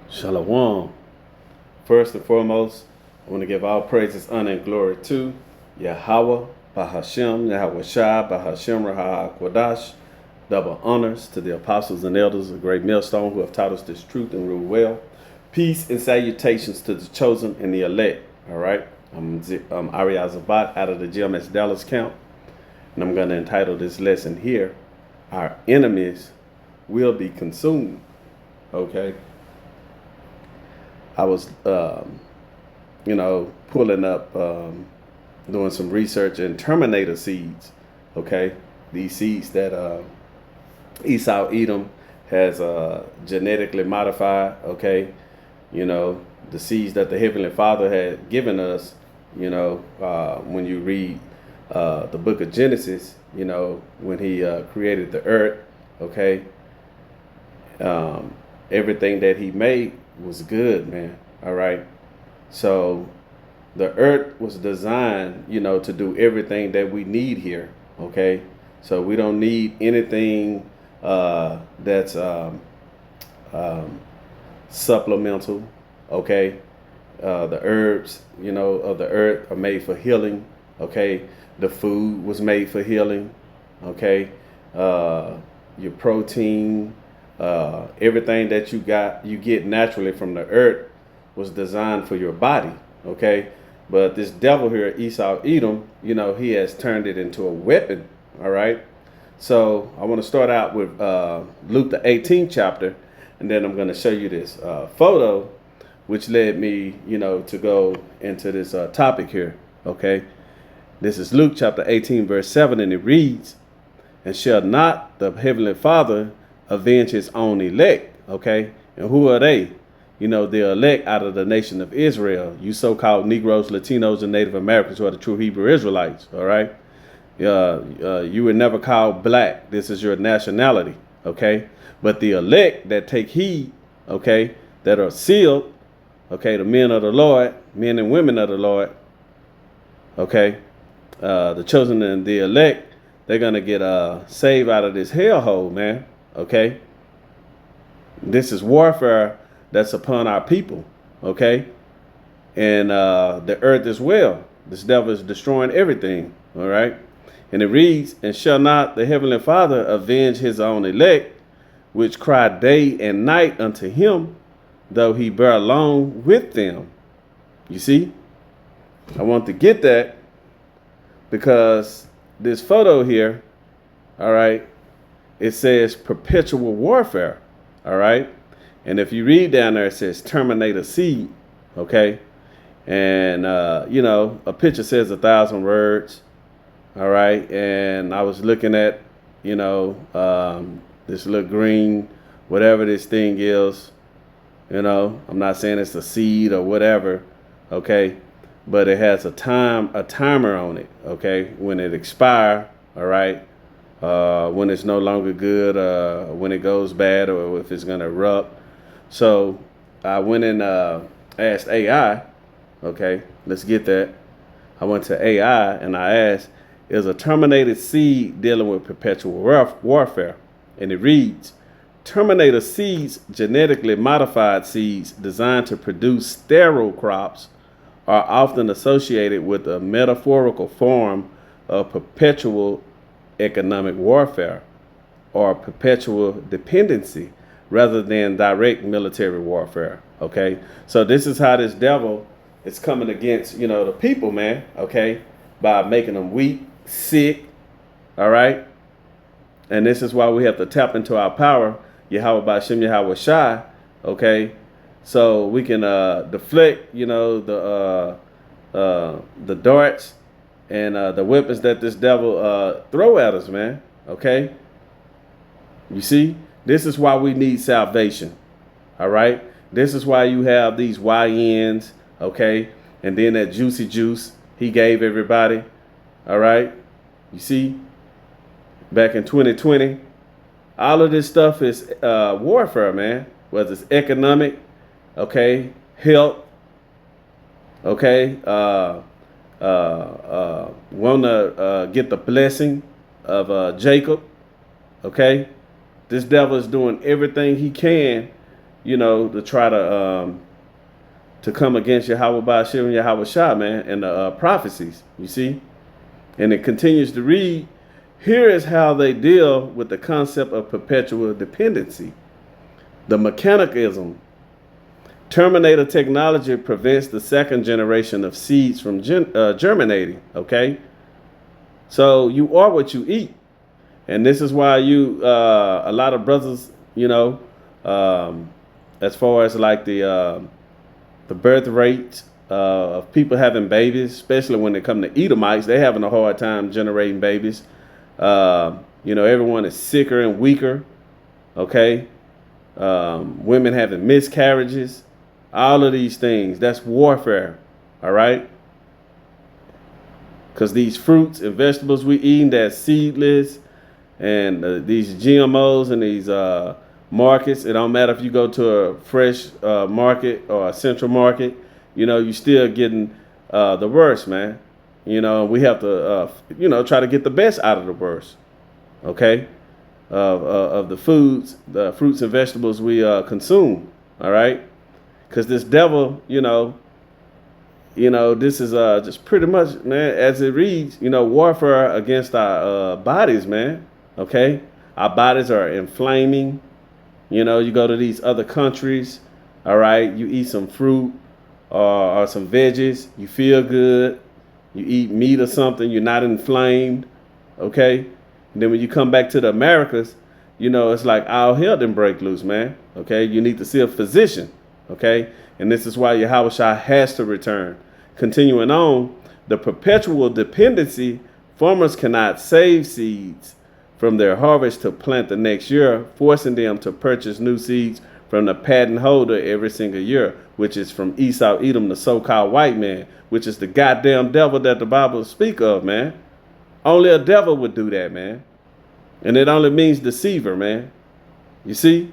Shalom. First and foremost, I want to give all praises, honor, and glory to Yahweh, Bahashem, Yahweh Shai, Bahashem, Raha Kwadash. Double honors to the apostles and elders of Great Millstone who have taught us this truth and rule well. Peace and salutations to the chosen and the elect. All right. I'm Ariel Zabat out of the GMS Dallas camp. And I'm going to entitle this lesson here, Our Enemies Will Be Consumed. Okay. I was, pulling up, doing some research in Terminator seeds. Okay, these seeds that Esau Edom has genetically modified. Okay, the seeds that the Heavenly Father had given us. When you read the book of Genesis, when He created the earth. Okay, everything that He made was good, man. All right. So the earth was designed, to do everything that we need here. Okay. So we don't need anything that's supplemental. Okay. The herbs, of the earth are made for healing. Okay. The food was made for healing. Okay. Your protein, everything that you get naturally from the earth was designed for your body. Okay. But this devil here, Esau Edom, he has turned it into a weapon. All right. So I want to start out with Luke the 18th chapter, and then I'm going to show you this photo, which led me, to go into this topic here. Okay. This is Luke chapter 18, verse 7, and it reads, "And shall not the Heavenly Father avenge His own elect?" Okay. And who are they? The elect out of the nation of Israel. You so-called Negroes, Latinos, and Native Americans who are the true Hebrew Israelites. All right. You were never called black. This is your nationality. Okay. But the elect that take heed, okay, that are sealed, okay, the men of the Lord, men and women of the Lord, okay, the chosen and the elect, they're going to get saved out of this hellhole, man. Okay. This is warfare that's upon our people. Okay. And the earth as well. This devil is destroying everything. All right. And it reads, "And shall not the Heavenly Father avenge His own elect, which cry day and night unto Him, though He bear along with them?" You see, I want to get that because this photo here, all right, it says perpetual warfare. All right. And if you read down there, it says Terminator seed. Okay. And, a picture says 1,000 words. All right. And I was looking at, this little green, whatever this thing is, I'm not saying it's a seed or whatever. Okay. But it has a timer on it. Okay. When it expires. All right. When it's no longer good, when it goes bad, or if it's going to erupt. So I went and asked AI. Okay, let's get that. I went to AI and I asked, is a terminated seed dealing with perpetual warfare? And it reads, "Terminator seeds, genetically modified seeds designed to produce sterile crops, are often associated with a metaphorical form of perpetual economic warfare or perpetual dependency rather than direct military warfare." Okay. So this is how this devil is coming against, the people, man. Okay. By making them weak, sick. All right. And this is why we have to tap into our power. Yahweh Ba'Shem Yahweh Shai. Okay. So we can deflect, the darts and the weapons that this devil throw at us, man. Okay. You see, this is why we need salvation. All right. This is why you have these YNs. Okay. And then that juicy juice he gave everybody. All right. You see, back in 2020, all of this stuff is warfare, man. Whether it's economic, okay, health, okay, want to get the blessing of Jacob, okay. This devil is doing everything he can, to try to come against Yahweh Bashir and Yahweh Shah, man, and the prophecies, you see? And it continues to read, here is how they deal with the concept of perpetual dependency. The mechanism. Terminator technology prevents the second generation of seeds from germinating, okay? So you are what you eat. And this is why a lot of brothers, as far as like the birth rate of people having babies, especially when they come to Edomites, they're having a hard time generating babies. Everyone is sicker and weaker, okay? Women having miscarriages, all of these things, that's warfare, all right? Because these fruits and vegetables we eat that's seedless, and these GMOs and these markets, it don't matter if you go to a fresh market or a central market, you still getting the worst, man. We have to, try to get the best out of the worst, okay? Of the foods, the fruits and vegetables we consume, all right? Because this devil, this is just pretty much, man, as it reads, warfare against our bodies, man, okay? Our bodies are inflaming. You go to these other countries, all right? You eat some fruit or some veggies, you feel good. You eat meat or something, you're not inflamed, okay? And then when you come back to the Americas, it's like all hell didn't break loose, man, okay? You need to see a physician, okay? And this is why Yahweh Shah has to return. Continuing on, the perpetual dependency, farmers cannot save seeds from their harvest to plant the next year, forcing them to purchase new seeds from the patent holder every single year, which is from Esau Edom, the so-called white man, which is the goddamn devil that the Bible speak of, man. Only a devil would do that, man. And it only means deceiver, man. You see?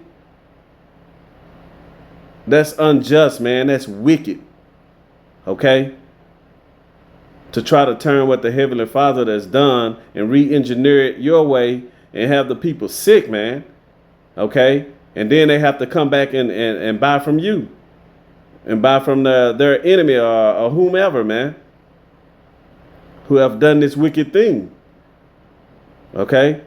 That's unjust, man. That's wicked. Okay? To try to turn what the Heavenly Father has done and re-engineer it your way and have the people sick, man. Okay? And then they have to come back and buy from you. And buy from their enemy or whomever, man. Who have done this wicked thing. Okay?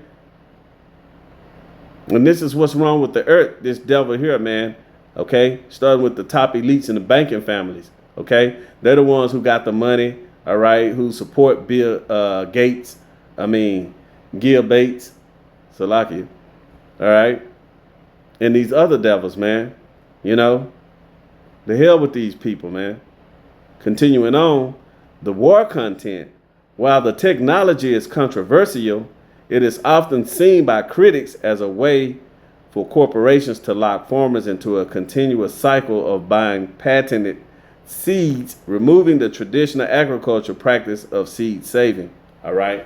And this is what's wrong with the earth, this devil here, man. Okay? Starting with the top elites and the banking families. Okay? They're the ones who got the money, all right, who support Gil Bates, Salakia, all right? And these other devils, man, the hell with these people, man. Continuing on, the war content. While the technology is controversial, it is often seen by critics as a way for corporations to lock farmers into a continuous cycle of buying patented seeds, removing the traditional agriculture practice of seed saving. All right.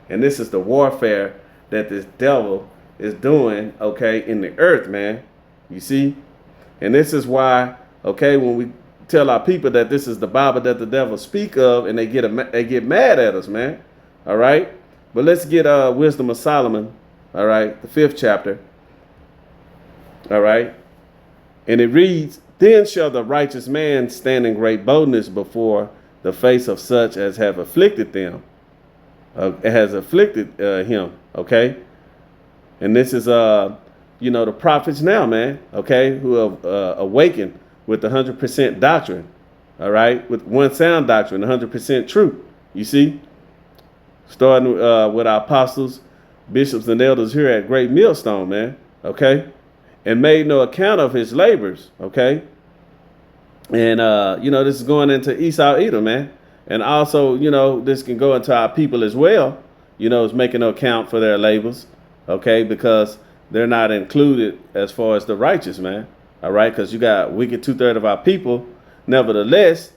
And this is the warfare that this devil is doing, okay, in the earth, man. You see? And this is why, okay, when we tell our people that this is the Bible that the devil speak of, and they get mad at us, man. All right. But let's get Wisdom of Solomon. All right. The 5th chapter. All right. And it reads, then shall the righteous man stand in great boldness before the face of such as have afflicted them. Has afflicted him. Okay. And this is, the prophets now, man. Okay. Who have awakened with the 100% doctrine. All right. With one sound doctrine, 100% truth. You see? Starting with our apostles, bishops, and elders here at Great Millstone, man. Okay. And made no account of his labors. Okay. And, this is going into Esau Edom, man. And also, this can go into our people as well. It's making no account for their labors. Okay. Because they're not included as far as the righteous, man. All right. Because you got wicked 2/3 of our people. Nevertheless,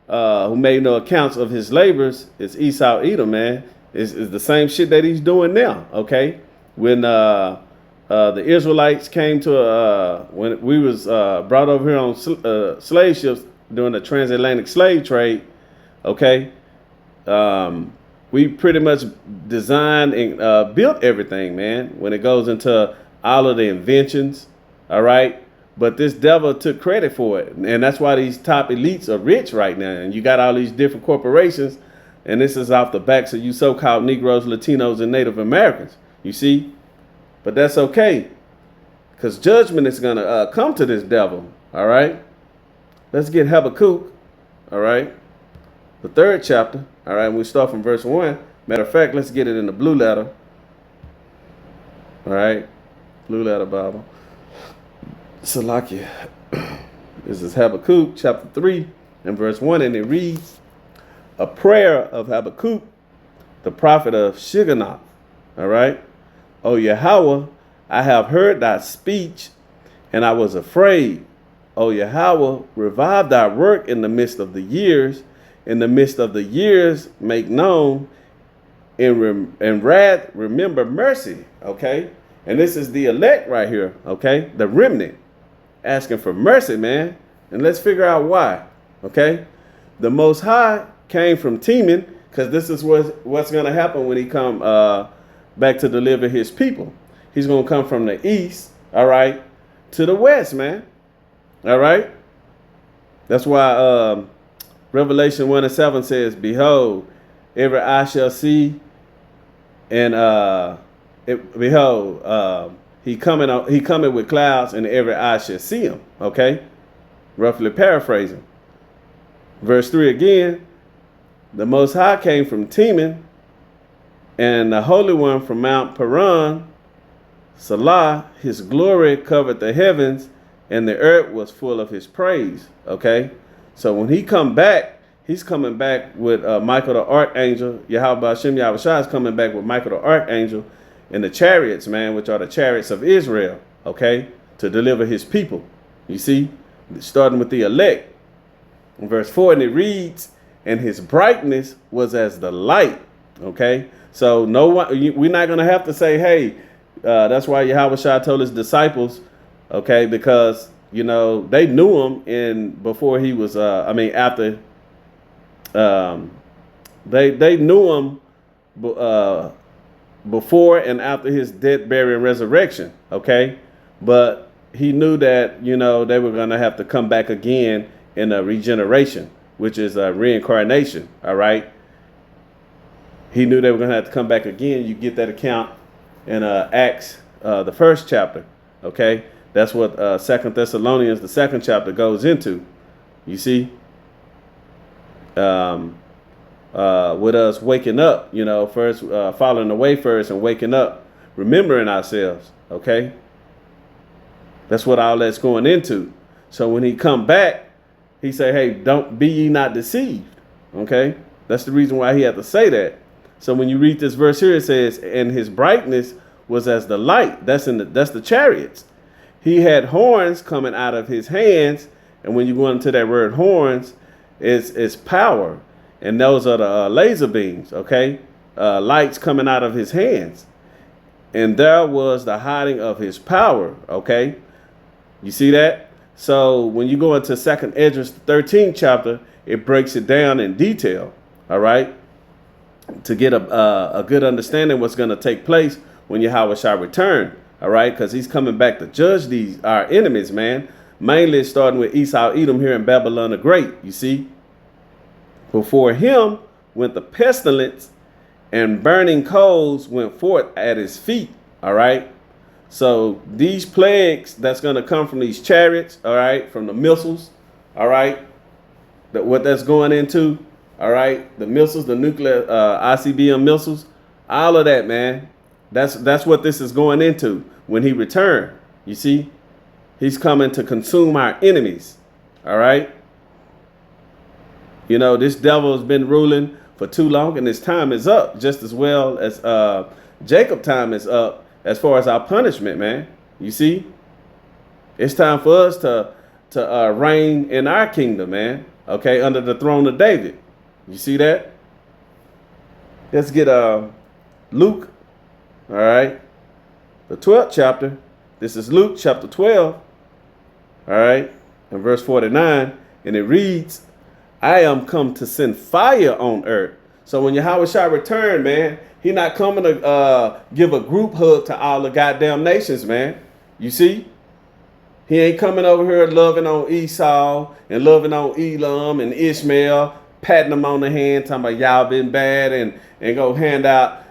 who made no accounts of his labors, is Esau Edom, man. Is the same shit that he's doing now. Okay. When the Israelites came to when we was brought over here on slave ships during the transatlantic slave trade, okay, we pretty much designed and built everything, man. When it goes into all of the inventions, all right, But this devil took credit for it. And that's why these top elites are rich right now. And you got all these different corporations. And this is off the backs of you so-called Negroes, Latinos, and Native Americans. You see? But that's okay. Because judgment is going to come to this devil. All right? Let's get Habakkuk. All right? The 3rd chapter. All right? We start from verse 1. Matter of fact, let's get it in the blue letter. All right? Blue letter Bible. Salakia. This is Habakkuk chapter 3 and verse 1. And it reads, a prayer of Habakkuk, the prophet of Shigionoth. All right? O Yahweh, I have heard thy speech, and I was afraid. O Yahweh, revive thy work in the midst of the years. In the midst of the years, make known, and wrath, remember mercy. Okay? And this is the elect right here. Okay? The remnant. Asking for mercy, man. And let's figure out why. Okay? The Most High came from Teman, because this is what's going to happen when he come back to deliver his people. He's going to come from the east, all right, to the west, man. All right? That's why Revelation 1:7 says, behold, every eye shall see, and behold, he coming with clouds, and every eye shall see him. Okay? Roughly paraphrasing. Verse 3 again, the Most High came from Teman, and the Holy One from Mount Paran, Salah, his glory covered the heavens, and the earth was full of his praise. Okay? So when he come back, he's coming back with Michael the Archangel. Yahweh Hashem Yahushua is coming back with Michael the Archangel and the chariots, man, which are the chariots of Israel, okay, to deliver his people. You see, starting with the elect. In verse 4, and it reads, and his brightness was as the light, okay? So no one, we're not going to have to say, hey, that's why Yahweh Shai told his disciples, okay, because, you know, they knew him before he was, after, they knew him before and after his death, burial, and resurrection, okay? But he knew that, you know, they were going to have to come back again in a regeneration, which is a reincarnation, all right? He knew they were going to have to come back again. You get that account in Acts, the 1st chapter, okay? That's what 2 Thessalonians, the 2nd chapter, goes into, you see? With us waking up, you know, first following the way first and waking up, remembering ourselves, okay? That's what all that's going into. So when he come back, he say, hey, don't be ye not deceived, okay? That's the reason why he had to say that. So when you read this verse here, it says, and his brightness was as the light. That's the chariots. He had horns coming out of his hands, and when you go into that word horns, it's power. And those are the laser beams, okay? Lights coming out of his hands. And there was the hiding of his power, okay? You see that? So when you go into 2nd Esdras, the 13th chapter, it breaks it down in detail, all right? To get a good understanding of what's going to take place when Yahweh shall return, all right? Because he's coming back to judge our enemies, man. Mainly starting with Esau, Edom here in Babylon the Great, you see? Before him went the pestilence, and burning coals went forth at his feet. All right. So these plagues that's going to come from these chariots, all right, from the missiles, all right, what that's going into, all right, the missiles, the nuclear ICBM missiles, all of that, man. That's what this is going into when he returned. You see, he's coming to consume our enemies. All right. You know, this devil has been ruling for too long, and his time is up, just as well as Jacob's time is up as far as our punishment, man. You see, it's time for us to reign in our kingdom, man. Okay, under the throne of David. You see that? Let's get Luke. All right, the 12th chapter. This is Luke chapter 12. All right, and verse 49, and it reads, I am come to send fire on earth. So when Yahweh shall return, man, he not coming to give a group hug to all the goddamn nations, man. You see? He ain't coming over here loving on Esau and loving on Elam and Ishmael, patting them on the hand, talking about y'all been bad and go hand out,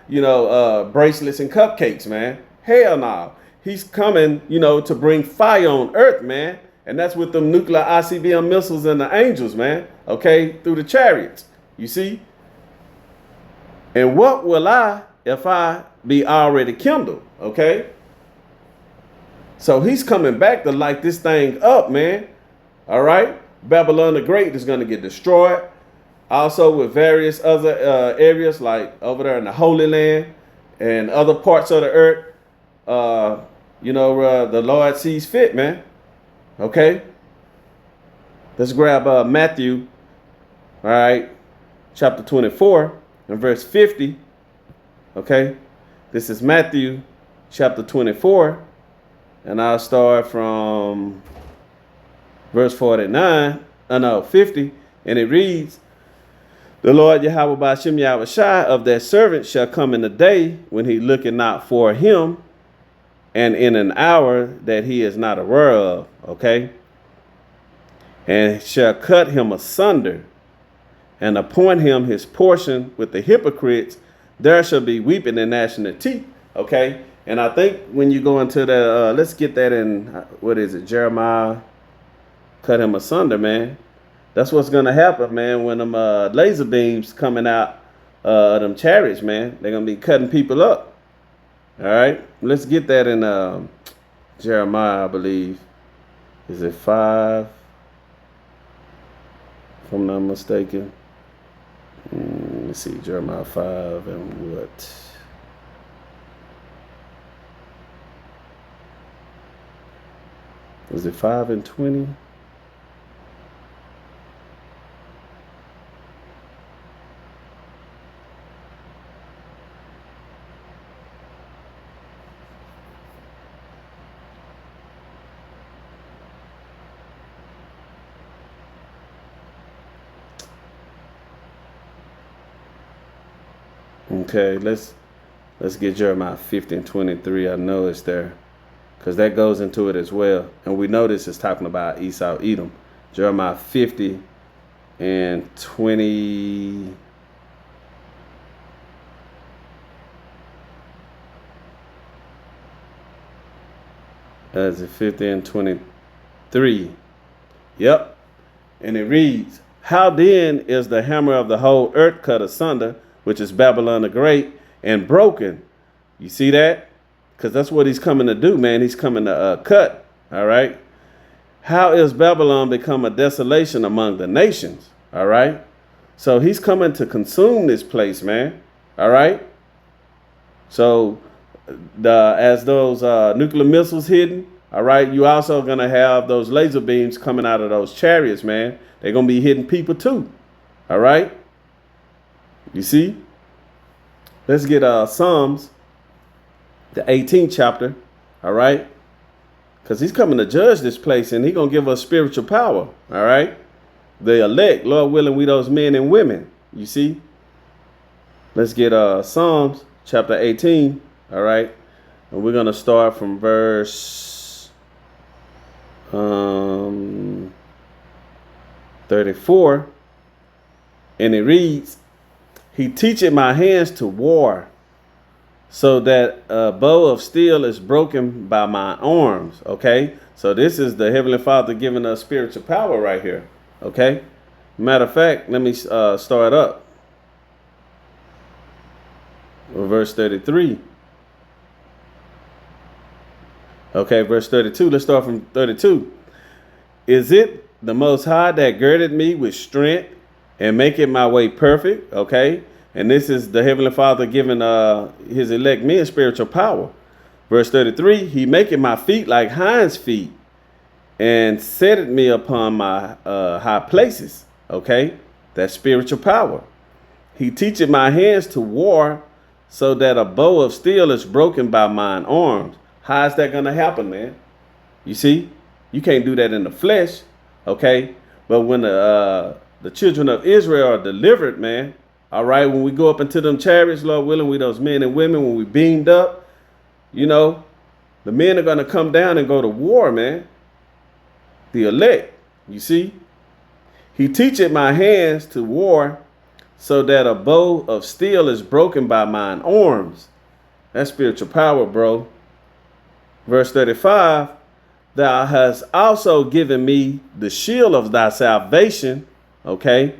bracelets and cupcakes, man. Hell no. He's coming, to bring fire on earth, man. And that's with them nuclear ICBM missiles and the angels, man. Okay, through the chariots. You see? And what will I if I be already kindled? Okay? So he's coming back to light this thing up, man. All right? Babylon the Great is going to get destroyed. Also with various other areas like over there in the Holy Land and other parts of the earth. The Lord sees fit, man. Okay? Let's grab Matthew, all right, chapter 24 and verse 50. Okay? This is Matthew chapter 24. And I'll start from verse 50. And it reads, the Lord Yahweh Ba'ashem Yahushai of that servant shall come in the day when he looketh not for him, and in an hour that he is not aware of. Okay? And shall cut him asunder, and appoint him his portion with the hypocrites. There shall be weeping and gnashing of teeth. Okay? And I think when you go into the, let's get that in, what is it, Jeremiah, cut him asunder, man. That's what's going to happen, man, when them laser beams coming out of them chariots, man. They're going to be cutting people up. All right? Let's get that in Jeremiah, I believe. Is it 5? If I'm not mistaken. Let's see, Jeremiah 5 and what? Was it 5 and 20? Okay, let's get Jeremiah 50 and 23. I know it's there, because that goes into it as well. And we know this is talking about Esau, Edom. Jeremiah 50 and 20. Is it 50 and 23? Yep. And it reads, how then is the hammer of the whole earth cut asunder, which is Babylon the Great, and broken? You see that? Because that's what he's coming to do, man. He's coming to cut. All right. How is Babylon become a desolation among the nations? All right. So he's coming to consume this place, man. All right. So as those nuclear missiles hitting, all right, you also going to have those laser beams coming out of those chariots, man. They're going to be hitting people too. All right. You see? Let's get Psalms, the 18th chapter. All right. Because he's coming to judge this place, and he's going to give us spiritual power. All right. The elect, Lord willing, we those men and women. You see? Let's get Psalms chapter 18. All right. And we're going to start from verse 34. And it reads, he teacheth my hands to war, so that a bow of steel is broken by my arms. Okay. So this is the Heavenly Father giving us spiritual power right here. Okay. Matter of fact, let me start up. Verse 33. Okay, verse 32. Let's start from 32. Is it the Most High that girded me with strength and make it my way perfect? Okay. And this is the Heavenly Father giving his elect men spiritual power. Verse 33. He maketh my feet like hinds' feet, and setteth me upon my high places. Okay. That's spiritual power. He teacheth my hands to war, so that a bow of steel is broken by mine arms. How is that going to happen, man? You see, you can't do that in the flesh. Okay. But when the children of Israel are delivered, man. All right. When we go up into them chariots, Lord willing, we those men and women, when we beamed up, you know, the men are going to come down and go to war, man. the elect. You see? He teacheth my hands to war, so that a bow of steel is broken by mine arms. That's spiritual power, bro. Verse 35, thou hast also given me the shield of thy salvation, okay?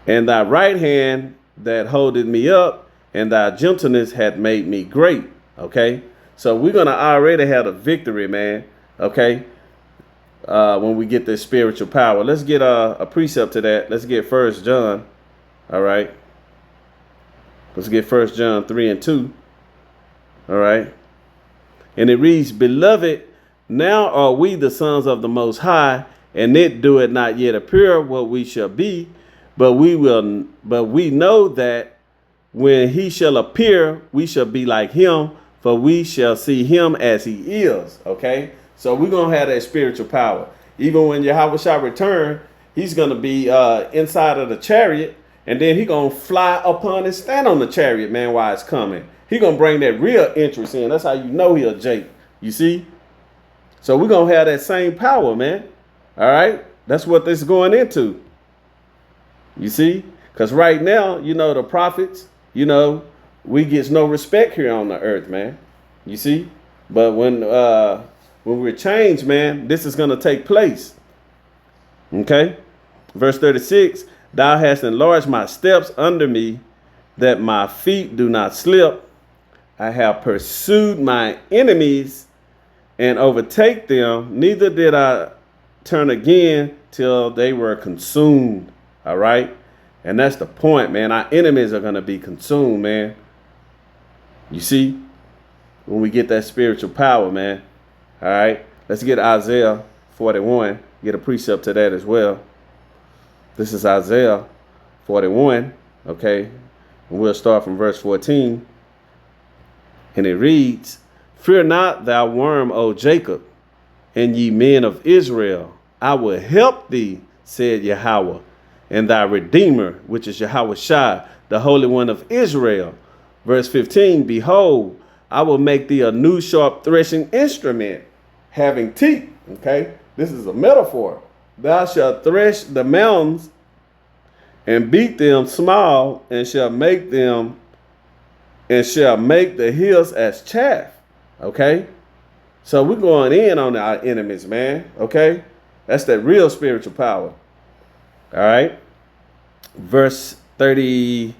And thy right hand that holdeth me up, and thy gentleness hath made me great, okay? So we're going to already have a victory, man, okay? When we get this spiritual power. Let's get a precept to that. Let's get 1 John, all right? Let's get 1 John 3 and 2, all right? And it reads, Beloved, now are we the sons of the Most High, and it doeth not yet appear what we shall be, but we know that when he shall appear, we shall be like him, for we shall see him as he is. Okay, so we're gonna have that spiritual power. Even when Yahweh shall return, he's gonna be inside of the chariot, and then he gonna fly upon and stand on the chariot, man, while it's coming. He gonna bring that real interest in. That's how you know he a Jake. You see? So we're gonna have that same power, man. All right, that's what this is going into. You see? Because right now, you know, the prophets, you know, we get no respect here on the earth, man. You see? But when we're changed, man, this is going to take place. Okay? Verse 36, thou hast enlarged my steps under me, that my feet do not slip. I have pursued my enemies and overtake them. Neither did I turn again till they were consumed. All right. And that's the point, man. Our enemies are going to be consumed, man. You see, when we get that spiritual power, man. All right. Let's get Isaiah 41. Get a precept to that as well. This is Isaiah 41. Okay. And we'll start from verse 14. And it reads, Fear not, thou worm, O Jacob, and ye men of Israel. I will help thee, said Yahweh, and thy Redeemer, which is Yahweh Shai, the Holy One of Israel. Verse 15, Behold, I will make thee a new sharp threshing instrument, having teeth. Okay, this is a metaphor. Thou shalt thresh the mountains and beat them small, and shall make the hills as chaff. Okay, so we're going in on our enemies, man. Okay, that's that real spiritual power. All right. Verse 38,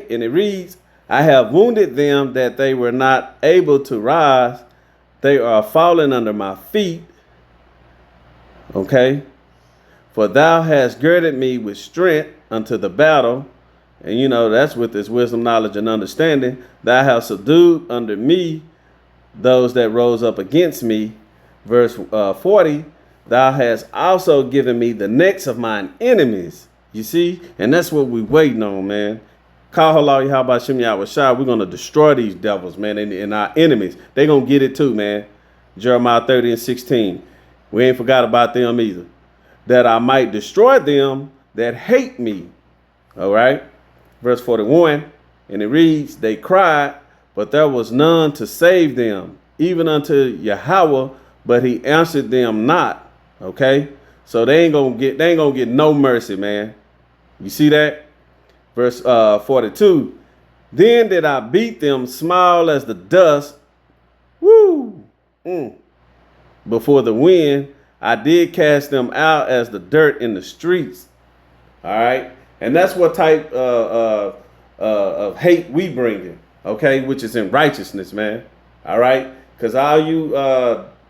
and it reads, I have wounded them that they were not able to rise. They are fallen under my feet. Okay. For thou hast girded me with strength unto the battle. And you know, that's with this wisdom, knowledge, and understanding. Thou hast subdued under me those that rose up against me. Verse 40, thou hast also given me the necks of mine enemies. You see? And that's what we waiting on, man. Call halal Yahweh Shem Yahweh Shai. We're going to destroy these devils, man, and our enemies. They're going to get it too, man. Jeremiah 30 and 16. We ain't forgot about them either. That I might destroy them that hate me. All right? Verse 41, and it reads, They cried, but there was none to save them, even unto Yahweh, but he answered them not. Okay, so they ain't gonna get no mercy, man. You see that? Verse 42. Then did I beat them small as the dust. Woo! Before the wind, I did cast them out as the dirt in the streets. All right, and that's what type of hate we bring in. Okay, which is in righteousness, man. All right, because all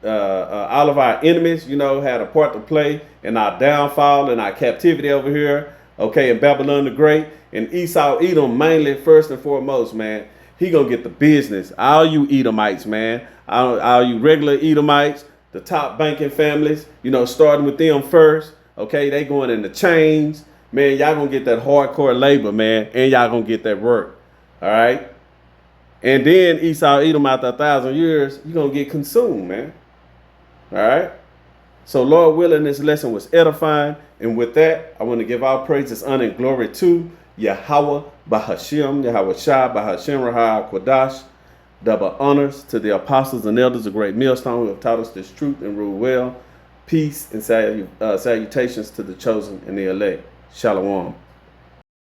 of our enemies, you know, had a part to play in our downfall and our captivity over here, okay, in Babylon the Great. And Esau, Edom, mainly, first and foremost, man, he gonna get the business. All you Edomites, man, all you regular Edomites, the top banking families, you know, starting with them first, okay, they going in the chains, man, y'all gonna get that hardcore labor, man, and y'all gonna get that work, all right? And then Esau, Edom, after 1,000 years, you're gonna get consumed, man. All right. So Lord willing, this lesson was edifying. And with that, I want to give all praises, honor, and glory to Yahweh Bahashem, Yahweh Shai, Bahashem Rahah Quadash. Double honors to the apostles and elders of Great Millstone who have taught us this truth and rule well. Peace and salutations to the chosen and the elect. Shalom.